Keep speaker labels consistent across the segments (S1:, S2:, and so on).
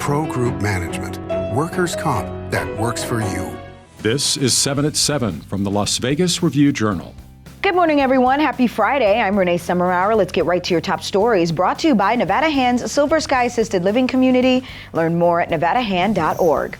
S1: Pro Group Management. Workers' comp that works for you.
S2: This is 7 at 7 from the Las Vegas Review-Journal.
S3: Good morning, everyone. Happy Friday. I'm Renee Summerhour. Let's get right to your top stories, brought to you by Nevada Hand's Silver Sky Assisted Living Community. Learn more at nevadahand.org.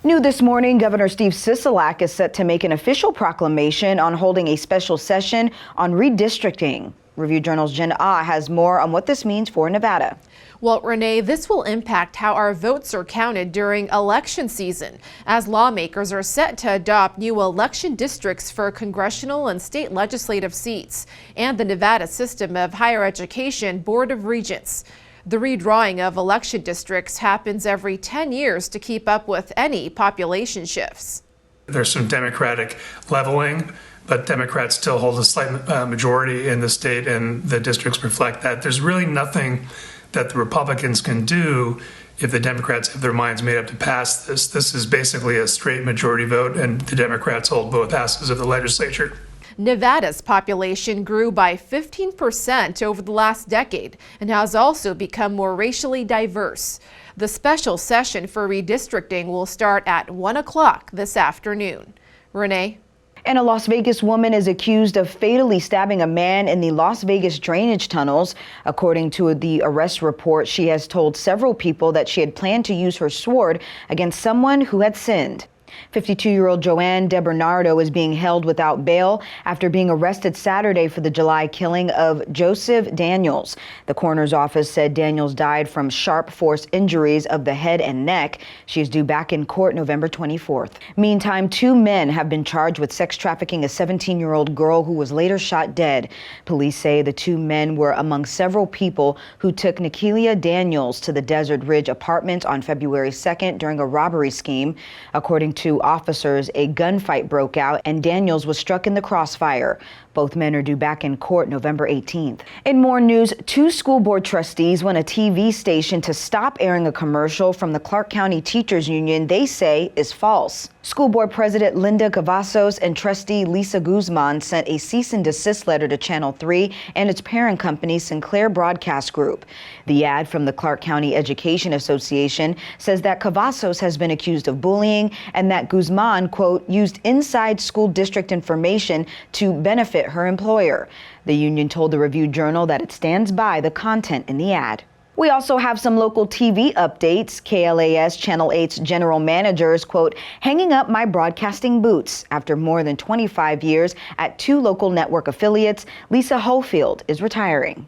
S3: New this morning, Governor Steve Sisolak is set to make an official proclamation on holding a special session on redistricting. Review-Journal's Jen Ah has more on what this means for Nevada.
S4: Well, Renee, this will impact how our votes are counted during election season, as lawmakers are set to adopt new election districts for congressional and state legislative seats and the Nevada System of Higher Education Board of Regents. The redrawing of election districts happens every 10 years to keep up with any population shifts.
S5: There's some Democratic leveling, but Democrats still hold a slight majority in the state, and the districts reflect that. There's really nothing that the Republicans can do if the Democrats have their minds made up to pass this. This is basically a straight majority vote, and the Democrats hold both houses of the legislature.
S4: Nevada's population grew by 15% over the last decade and has also become more racially diverse. The special session for redistricting will start at 1 o'clock this afternoon. Renee?
S3: And a Las Vegas woman is accused of fatally stabbing a man in the Las Vegas drainage tunnels. According to the arrest report, she has told several people that she had planned to use her sword against someone who had sinned. 52-year-old Joanne DeBernardo is being held without bail after being arrested Saturday for the July killing of Joseph Daniels. The coroner's office said Daniels died from sharp force injuries of the head and neck. She is due back in court November 24th. Meantime, 2 men have been charged with sex trafficking a 17-year-old girl who was later shot dead. Police say the 2 men were among several people who took Nikelia Daniels to the Desert Ridge apartment on February 2nd during a robbery scheme. According to officers, a gunfight broke out and Daniels was struck in the crossfire. Both men are due back in court November 18th. In more news, 2 school board trustees want a TV station to stop airing a commercial from the Clark County Teachers Union they say is false. School board president Linda Cavazos and trustee Lisa Guzman sent a cease and desist letter to Channel 3 and its parent company Sinclair Broadcast Group. The ad from the Clark County Education Association says that Cavazos has been accused of bullying and that Guzman, quote, used inside school district information to benefit her employer. The union told the Review-Journal that it stands by the content in the ad. We also have some local TV updates. KLAS Channel 8's general manager is, quote, hanging up my broadcasting boots. After more than 25 years at 2 local network affiliates, Lisa Hofield is retiring.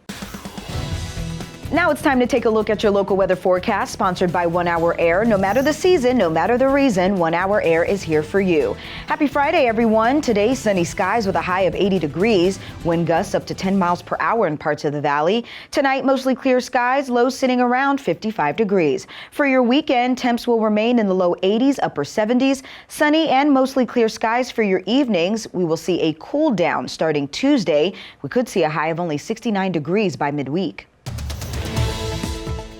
S3: Now it's time to take a look at your local weather forecast, sponsored by 1 Hour Air. No matter the season, no matter the reason, 1 Hour Air is here for you. Happy Friday, everyone. Today, sunny skies with a high of 80 degrees. Wind gusts up to 10 miles per hour in parts of the valley. Tonight, mostly clear skies, lows sitting around 55 degrees. For your weekend, temps will remain in the low 80s, upper 70s. Sunny and mostly clear skies for your evenings. We will see a cool down starting Tuesday. We could see a high of only 69 degrees by midweek.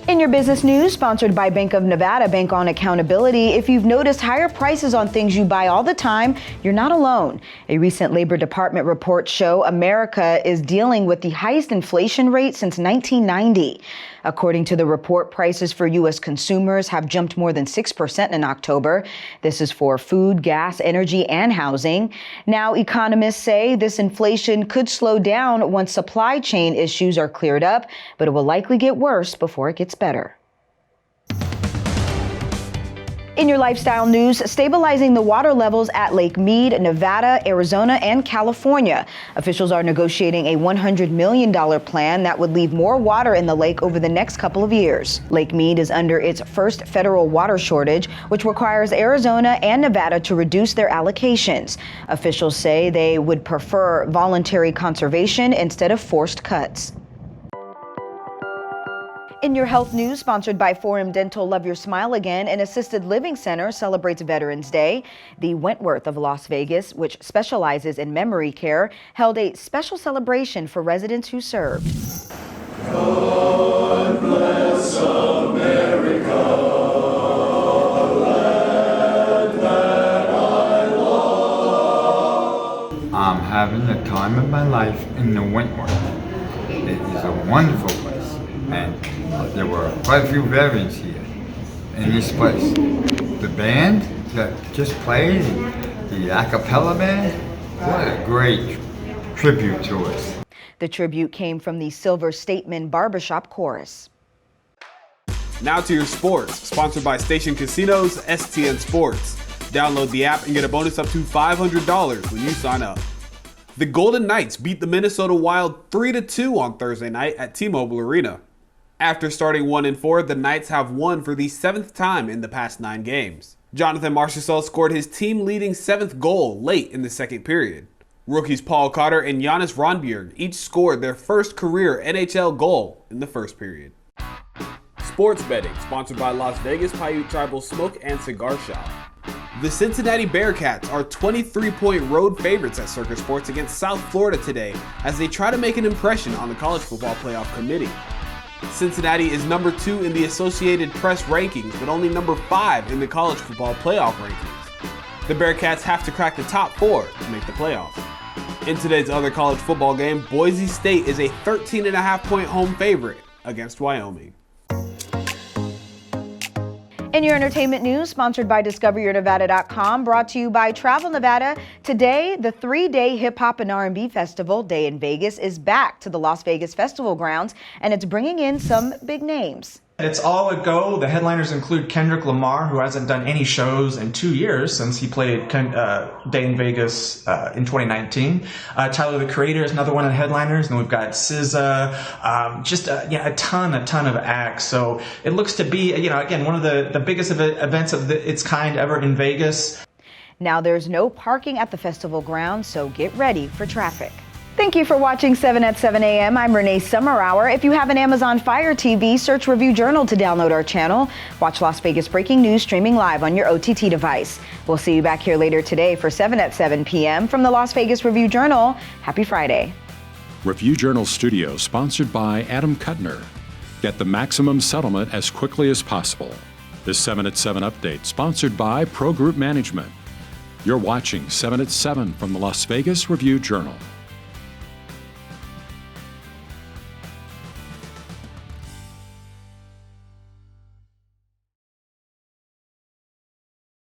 S3: In your business news, sponsored by Bank of Nevada, Bank on Accountability. If you've noticed higher prices on things you buy all the time, you're not alone. A recent Labor Department report shows America is dealing with the highest inflation rate since 1990. According to the report, prices for U.S. consumers have jumped more than 6% in October. This is for food, gas, energy, and housing. Now, economists say this inflation could slow down once supply chain issues are cleared up, but it will likely get worse before it gets better. In your lifestyle news, stabilizing the water levels at Lake Mead, Nevada, Arizona, and California. Officials are negotiating a $100 million plan that would leave more water in the lake over the next couple of years. Lake Mead is under its first federal water shortage, which requires Arizona and Nevada to reduce their allocations. Officials say they would prefer voluntary conservation instead of forced cuts. In your health news, sponsored by Forum Dental Love Your Smile Again, an assisted living center celebrates Veterans Day. The Wentworth of Las Vegas, which specializes in memory care, held a special celebration for residents who served.
S6: God bless America, land that I love.
S7: I'm having the time of my life in the Wentworth. It is a wonderful place, and there were quite a few veterans here. in this place. The band that just played, the a cappella band, what a great tribute to us.
S3: The tribute came from the Silver Stateman Barbershop Chorus.
S8: Now to your sports, sponsored by Station Casinos, STN Sports. Download the app and get a bonus up to $500 when you sign up. The Golden Knights beat the Minnesota Wild 3-2 on Thursday night at T-Mobile Arena. After starting 1-4, the Knights have won for the 7th time in the past 9 games. Jonathan Marchessault scored his team-leading 7th goal late in the second period. Rookies Paul Cotter and Giannis Rondbjerg each scored their first career NHL goal in the first period. Sports betting, sponsored by Las Vegas Paiute Tribal Smoke and Cigar Shop. The Cincinnati Bearcats are 23-point road favorites at Circus Sports against South Florida today as they try to make an impression on the College Football Playoff Committee. Cincinnati is number 2 in the Associated Press rankings, but only number 5 in the College Football Playoff rankings. The Bearcats have to crack the top 4 to make the playoffs. In today's other college football game, Boise State is a 13.5-point home favorite against Wyoming.
S3: In your entertainment news, sponsored by DiscoverYourNevada.com, brought to you by Travel Nevada. Today, the 3-day Hip Hop and R&B Festival, Day in Vegas, is back to the Las Vegas Festival grounds, and it's bringing in some big names.
S9: It's all a go. The headliners include Kendrick Lamar, who hasn't done any shows in 2 years since he played Day in Vegas in 2019. Tyler, the Creator, is another one of the headliners. And we've got SZA, just a ton of acts. So it looks to be, again, one of the biggest events of its kind ever in Vegas.
S3: Now there's no parking at the festival grounds, so get ready for traffic. Thank you for watching 7 at 7 a.m. I'm Renee Summerhour. If you have an Amazon Fire TV, search Review Journal to download our channel. Watch Las Vegas Breaking News streaming live on your OTT device. We'll see you back here later today for 7 at 7 p.m. from the Las Vegas Review Journal. Happy Friday.
S2: Review Journal Studio, sponsored by Adam Kuttner. Get the maximum settlement as quickly as possible. This 7 at 7 update, sponsored by Pro Group Management. You're watching 7 at 7 from the Las Vegas Review Journal.